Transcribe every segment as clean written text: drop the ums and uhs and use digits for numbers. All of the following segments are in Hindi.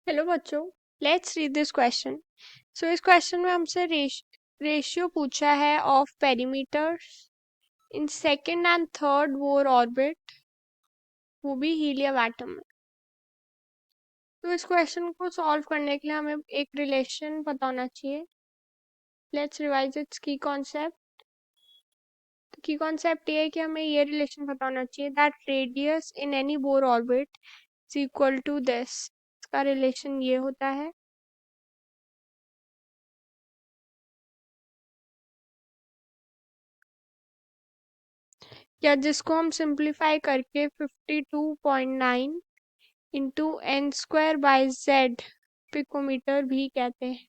हेलो बच्चों, लेट्स रीड दिस क्वेश्चन। सो इस क्वेश्चन में हमसे रेशियो पूछा है of perimeters in second and third Bohr orbit, वो भी हीलियम एटम में। तो इस क्वेश्चन को सॉल्व करने के लिए हमें एक रिलेशन पता होना चाहिए। लेट्स रिवाइज इट्स की कॉन्सेप्ट। तो की कॉन्सेप्ट ये है कि हमें ये रिलेशन पता होना चाहिए that radius in any Bohr orbit is equal to this. इसका रिलेशन ये होता है या जिसको हम सिंप्लीफाई करके 52.9 into n square by z picometre भी कहते हैं।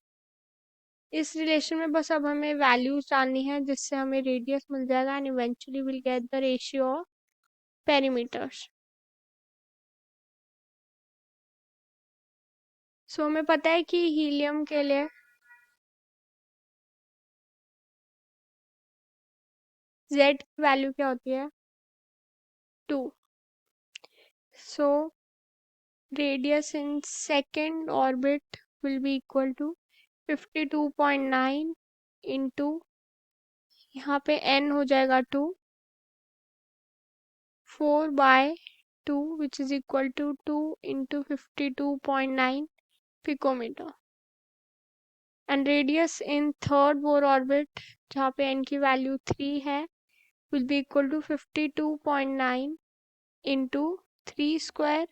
इस रिलेशन में बस अब हमें वैल्यूज डालनी है जिससे हमें रेडियस मिल जाएगा and eventually will get the ratio of perimeters. So हमें पता है कि हीलियम के लिए जेड की वैल्यू क्या होती है 2। So radius in second orbit will be equal to 52.9 into यहाँ पे n हो जाएगा 2, 4/2 which is equal to 2 into 52.9 picometer and radius in third Bohr orbit जहाँ पे n की वैल्यू 3 है will be equal to 52.9 into 3 square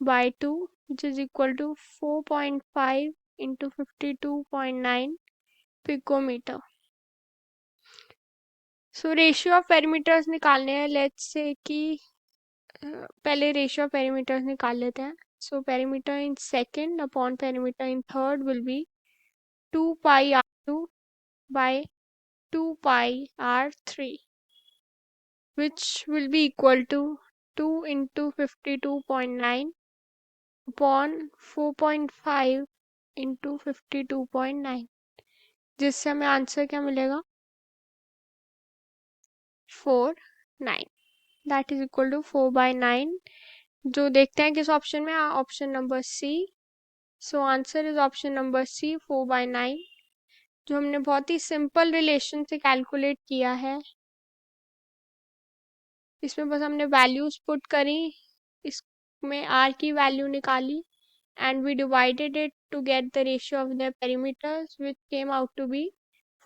by 2 which is equal to 4.5 into 52.9 picometer। So ratio of perimeters निकालने हैं। लेट्स से कि पहले रेशियो ऑफ पेरीमीटर्स निकाल लेते हैं। So perimeter in second upon perimeter in third will be 2πr2 by 2πr3 which will be equal to 2 into 52.9 upon 4.5 into 52.9 जिससे हमें आंसर क्या मिलेगा 4/9 दैट इज इक्वल टू 4/9 जो देखते हैं किस ऑप्शन में, option number C. So answer is option number C 4/9 जो हमने बहुत ही सिंपल रिलेशन से कैलकुलेट किया है। इसमें बस हमने वैल्यूज पुट करी, इसमें आर की वैल्यू निकाली and we divided it to get the ratio of their perimeters which came out to be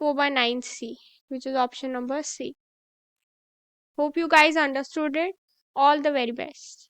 4/9c which is option number C. Hope you guys understood it. All the very best.